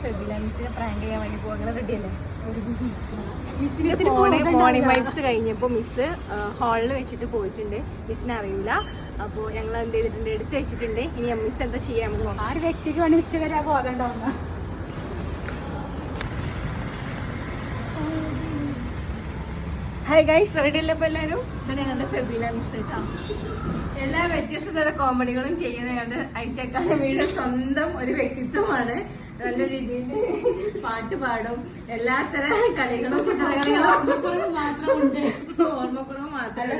Febila മിസ്സിനെ prank ചെയ്യാൻ വേണ്ടി പോകുന്നത് റെഡിയല്ലേ? മിസ്സിന് മോർണിംഗ് വൈബ്സ് കഴിഞ്ഞപ്പോൾ മിസ്സ് ഹാളിൽ വെച്ചിട്ട് പോയിട്ടുണ്ട്. മിസ്സിനെ അറിയില്ല. അപ്പോൾ ഞങ്ങൾ എന്ത് ചെയ്തിട്ടുണ്ട്, എടുത്ത് വെച്ചിട്ടുണ്ട്. ഇനി മിസ് എന്താ ചെയ്യാൻ നമുക്ക് ആ ഒരു വ്യക്തിക്ക് വേണ്ടി ഉച്ചവരെ ബോധമുണ്ടാവുന്ന. ഹായ് ഗൈസ്, റെഡിയല്ലേ? ഇപ്പോൾ എല്ലാവരും ഇതാണ് ഞങ്ങളുടെ ഫെബില മിസ് കേട്ടോ. എല്ലാ വ്യത്യസ്ത തര കോമഡികളും ചെയ്യുന്ന ഞങ്ങളുടെ ഐറ്റ് അക്കാദമിയുടെ സ്വന്തം ഒരു വ്യക്തിത്വമാണ്. നല്ല രീതിയിൽ പാട്ട് പാടും, എല്ലാ തരം കളികളും ചിത്രകളികളും. ഓർമ്മക്കുറവ് മാത്രമേ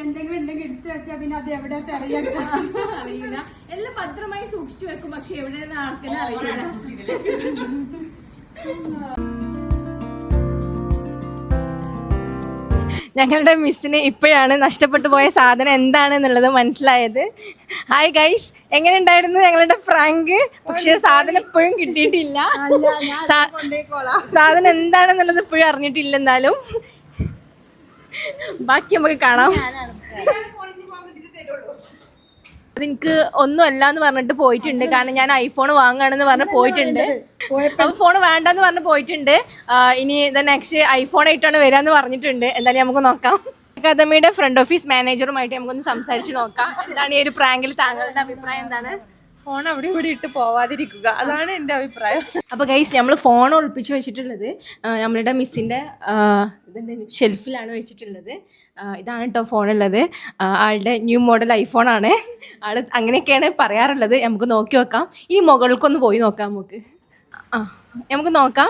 എന്തെങ്കിലും ഉണ്ടെങ്കിൽ എടുത്തു വെച്ചാൽ പിന്നെ അത് എവിടെ അറിയില്ല. എല്ലാം ഭദ്രമായി സൂക്ഷിച്ചു വെക്കും, പക്ഷെ എവിടെയെന്ന് ആർക്കെല്ലാം അറിയില്ല. ഞങ്ങളുടെ മിസ്സിന് ഇപ്പോഴാണ് നഷ്ടപ്പെട്ടു പോയ സാധനം എന്താണെന്നുള്ളത് മനസ്സിലായത്. ഹായ് ഗൈസ്, എങ്ങനെ ഉണ്ടായിരുന്നു ഞങ്ങളുടെ ഫ്രാങ്ക്? പക്ഷെ സാധനം ഇപ്പോഴും കിട്ടിയിട്ടില്ല. സാധനം എന്താണെന്നുള്ളത് ഇപ്പോഴും അറിഞ്ഞിട്ടില്ല. എന്നാലും ബാക്കി നമുക്ക് കാണാം. അതെനിക്ക് ഒന്നും അല്ല എന്ന് പറഞ്ഞിട്ട് പോയിട്ടുണ്ട്. കാരണം ഞാൻ ഐഫോൺ വാങ്ങുകയാണെന്ന് പറഞ്ഞ് പോയിട്ടുണ്ട്. അപ്പം ഫോൺ വേണ്ടെന്ന് പറഞ്ഞ് പോയിട്ടുണ്ട്. ഇനി നെക്സ്റ്റ് ഐഫോൺ ആയിട്ടാണ് വരാമെന്ന് പറഞ്ഞിട്ടുണ്ട്. എന്തായാലും നമുക്ക് നോക്കാം. അക്കാദമിയുടെ ഫ്രണ്ട് ഓഫീസ് മാനേജറുമായിട്ട് നമുക്കൊന്ന് സംസാരിച്ച് നോക്കാം. എന്താണ് ഈ ഒരു പ്രാങ്കിൽ താങ്കളുടെ അഭിപ്രായം? എന്താണ്? ഫോൺ അവിടെ ഇവിടെ ഇട്ട് പോവാതിരിക്കുക, അതാണ് എൻ്റെ അഭിപ്രായം. അപ്പോൾ ഗൈസ്, നമ്മൾ ഫോൺ ഒളിപ്പിച്ച് വെച്ചിട്ടുള്ളത് നമ്മളുടെ മിസ്സിൻ്റെ ഷെൽഫിലാണ് വെച്ചിട്ടുള്ളത്. ഇതാണ് കേട്ടോ ഫോണുള്ളത്. ആളുടെ ന്യൂ മോഡൽ ഐഫോണാണ്. ആൾ അങ്ങനെയൊക്കെയാണ് പറയാറുള്ളത്. നമുക്ക് നോക്കി നോക്കാം. ഇനി മുകൾക്കൊന്ന് പോയി നോക്കാം നമുക്ക്. നമുക്ക് നോക്കാം.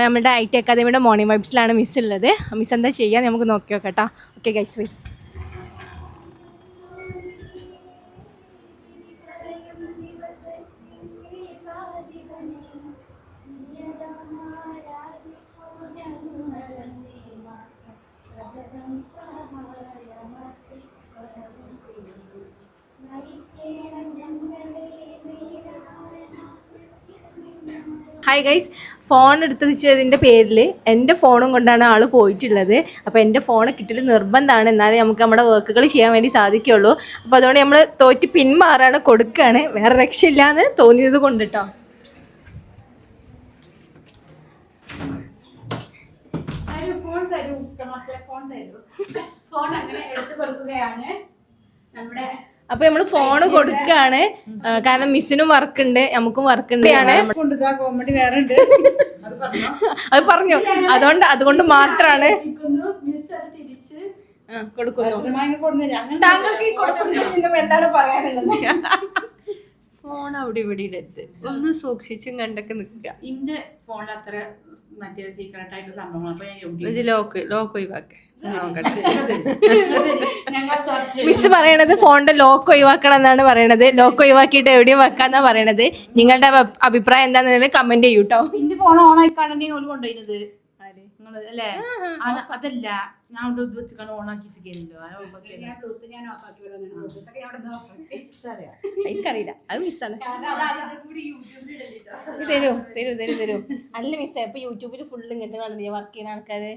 നമ്മളുടെ ഐ.ടി അക്കാദമിയുടെ മോർണിംഗ് വൈബ്സിലാണ് മിസ് ഉള്ളത്. മിസ് എന്താ ചെയ്യാൻ നമുക്ക് നോക്കി നോക്കാം കേട്ടോ. Okay guys, wait. Hi guys, phone എടുത്തതിൻ്റെ പേരിൽ എൻ്റെ ഫോണും കൊണ്ടാണ് ആൾ പോയിട്ടുള്ളത്. അപ്പോൾ എൻ്റെ ഫോൺ കിട്ടൽ നിർബന്ധമാണ്, എന്നാലേ നമുക്ക് നമ്മുടെ വർക്കുകൾ ചെയ്യാൻ വേണ്ടി സാധിക്കുള്ളൂ. അപ്പോൾ അതുകൊണ്ട് നമ്മൾ തോറ്റ് പിന്മാറാണ്, കൊടുക്കുകയാണ്. വേറെ രക്ഷയില്ലാന്ന് തോന്നിയത് കൊണ്ട് കേട്ടോ. ഫോൺ അങ്ങനെ എടുത്തു കൊടുക്കുകയാണ് നമ്മുടെ. അപ്പൊ നമ്മള് ഫോണ് കൊടുക്കാണ്. കാരണം മിസ്സിനും വർക്ക് ഉണ്ട്, നമുക്കും വർക്ക് ഉണ്ട്. കോമഡി വേറെ ഉണ്ട്, അത് പറഞ്ഞു. അതുകൊണ്ട് മാത്രാണ് കൊടുക്കുന്നു. താങ്കൾക്ക് എന്താണ് പറയാനുള്ളത്? ഫോൺ അവിടെ ഇവിടെ ഇടരുത്, ഒന്ന് സൂക്ഷിച്ചും കണ്ടൊക്കെ നിൽക്കുക. എന്റെ ഫോണിൽ അത്ര മറ്റേ സീക്രട്ട് ആയിട്ട് സംഭവങ്ങൾ ലോക്ക് ഒഴിവാക്കേ. മിസ് പറയണത് ഫോണിന്റെ ലോക്ക് ഒഴിവാക്കണം എന്നാണ് പറയണത്. ലോക്ക് ഒഴിവാക്കിയിട്ട് എവിടെയും വെക്കാന്നാ പറയണത്. നിങ്ങളുടെ അഭിപ്രായം എന്താണെന്ന് കമന്റ് ചെയ്യൂട്ടോ. എന്റെ ഫോൺ ഓൺ ആയി കാണണ്ടേ ഓല് കൊണ്ടുപോയിരുന്നത് അല്ലേ? അതല്ല, ഞാൻ അവിടെ ഇത് വെച്ചിട്ടാണ് ഓൺ ആക്കി എനിക്കറിയില്ല, അത് മിസ്സാണ്. തരൂ. അല്ല മിസ്സേ, ഇപ്പൊ യൂട്യൂബിൽ ഫുള്ള് ഇങ്ങോട്ട് കാണുന്നില്ല വർക്ക് ചെയ്യുന്ന ആൾക്കാര്.